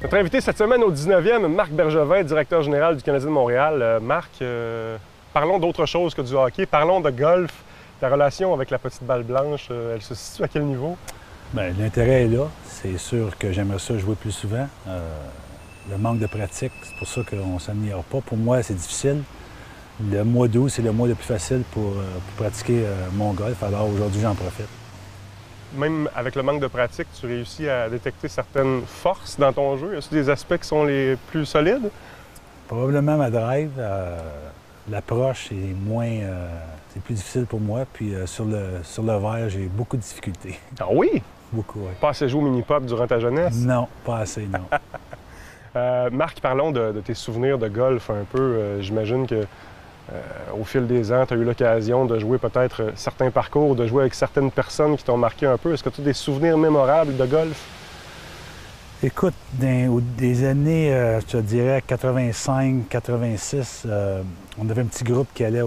Notre invité cette semaine au 19e, Marc Bergevin, directeur général du Canadien de Montréal. Marc, parlons d'autre chose que du hockey. Parlons de golf. Ta relation avec la petite balle blanche, elle se situe à quel niveau? Bien, l'intérêt est là. C'est sûr que j'aimerais ça jouer plus souvent. Le manque de pratique, c'est pour ça qu'on ne s'améliore pas. Pour moi, c'est difficile. Le mois d'août, c'est le mois le plus facile pour pratiquer mon golf. Alors aujourd'hui, j'en profite. Même avec le manque de pratique, tu réussis à détecter certaines forces dans ton jeu? Est-ce des aspects qui sont les plus solides? Probablement ma drive. L'approche est moins... c'est plus difficile pour moi. Puis sur le vert, j'ai beaucoup de difficultés. Ah oui? Beaucoup, oui. Pas assez joué au mini-pop durant ta jeunesse? Non, pas assez, non. Marc, parlons de tes souvenirs de golf un peu. J'imagine que au fil des ans, tu as eu l'occasion de jouer peut-être certains parcours, de jouer avec certaines personnes qui t'ont marqué un peu. Est-ce que tu as des souvenirs mémorables de golf? Écoute, des années, je te dirais 85, 86, on avait un petit groupe qui allait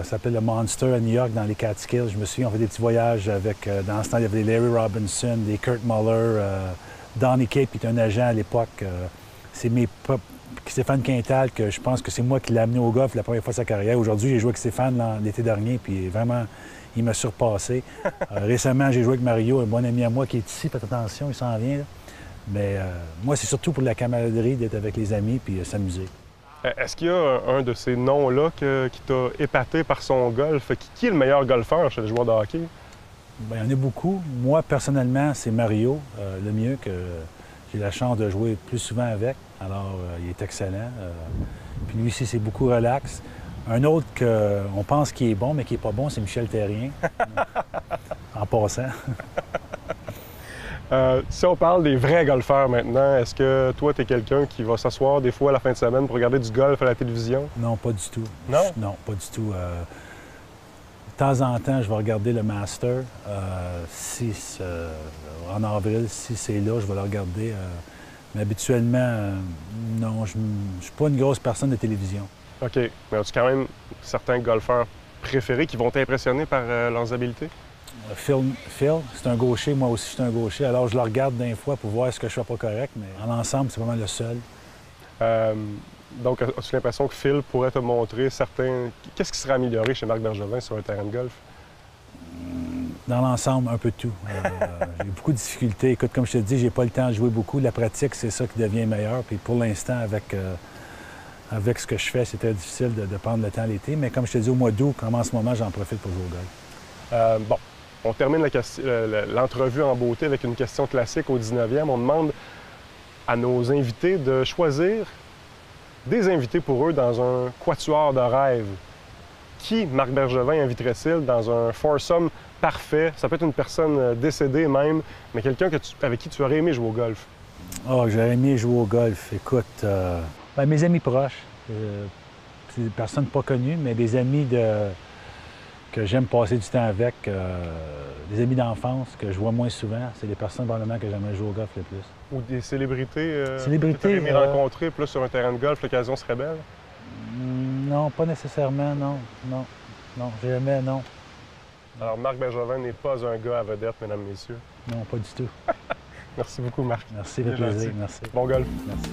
ça s'appelait le Monster à New York, dans les Catskills. Je me souviens, on fait des petits voyages avec, dans ce temps, il y avait des Larry Robinson, des Kurt Muller, Donnie Cape, qui était un agent à l'époque. C'est Stéphane Quintal, que je pense que c'est moi qui l'ai amené au golf la première fois de sa carrière. Aujourd'hui, j'ai joué avec Stéphane l'été dernier, puis vraiment, il m'a surpassé. Récemment, j'ai joué avec Mario, un bon ami à moi qui est ici. Faites attention, il s'en vient, là. Mais moi, c'est surtout pour la camaraderie, d'être avec les amis puis s'amuser. Est-ce qu'il y a un de ces noms-là qui t'a épaté par son golf? Qui est le meilleur golfeur chez les joueurs de hockey? Bien, il y en a beaucoup. Moi, personnellement, c'est Mario, le mieux, que j'ai la chance de jouer plus souvent avec. Alors, il est excellent. Puis lui aussi, c'est beaucoup relax. Un autre qu'on pense qu'il est bon, mais qui n'est pas bon, c'est Michel Therrien, en passant. Si on parle des vrais golfeurs maintenant, est-ce que toi, tu es quelqu'un qui va s'asseoir des fois à la fin de semaine pour regarder du golf à la télévision? Non, pas du tout. Non? Non, pas du tout. De temps en temps, je vais regarder le Master. En avril, si c'est là, je vais le regarder. Mais habituellement, non, je ne suis pas une grosse personne de télévision. OK. Mais as-tu quand même certains golfeurs préférés qui vont t'impressionner par leurs habiletés? Phil, c'est un gaucher, moi aussi je suis un gaucher, alors je le regarde d'un fois pour voir ce que je fais pas correct, mais en ensemble, c'est vraiment le seul. Donc, as-tu l'impression que Phil pourrait te montrer certains... Qu'est-ce qui serait amélioré chez Marc Bergevin sur un terrain de golf? Dans l'ensemble, un peu de tout. J'ai beaucoup de difficultés. Écoute, comme je te dis, j'ai pas le temps de jouer beaucoup. La pratique, c'est ça qui devient meilleur. Puis pour l'instant, avec ce que je fais, c'est très difficile de prendre le temps l'été. Mais comme je te dis, au mois d'août, comme en ce moment, j'en profite pour jouer au golf. Bon, on termine l'entrevue en beauté avec une question classique au 19e. On demande à nos invités de choisir des invités pour eux dans un quatuor de rêve. Qui, Marc Bergevin, inviterait-il dans un foursome parfait? Ça peut être une personne décédée même, mais quelqu'un avec qui tu aurais aimé jouer au golf. Oh, j'aurais aimé jouer au golf. Écoute, mes amis proches, c'est des personnes pas connues, mais des amis que j'aime passer du temps avec, des amis d'enfance que je vois moins souvent, c'est les personnes probablement que j'aimerais jouer au golf le plus. Ou des célébrités, Célébrités, que tu aurais aimé rencontrer, plus sur un terrain de golf, l'occasion serait belle? Non, pas nécessairement, non. Non, jamais, non. Alors, Marc Bergevin n'est pas un gars à vedette, mesdames, messieurs. Non, pas du tout. Merci beaucoup, Marc. Merci, ça fait plaisir. Merci. Bon golf. Merci.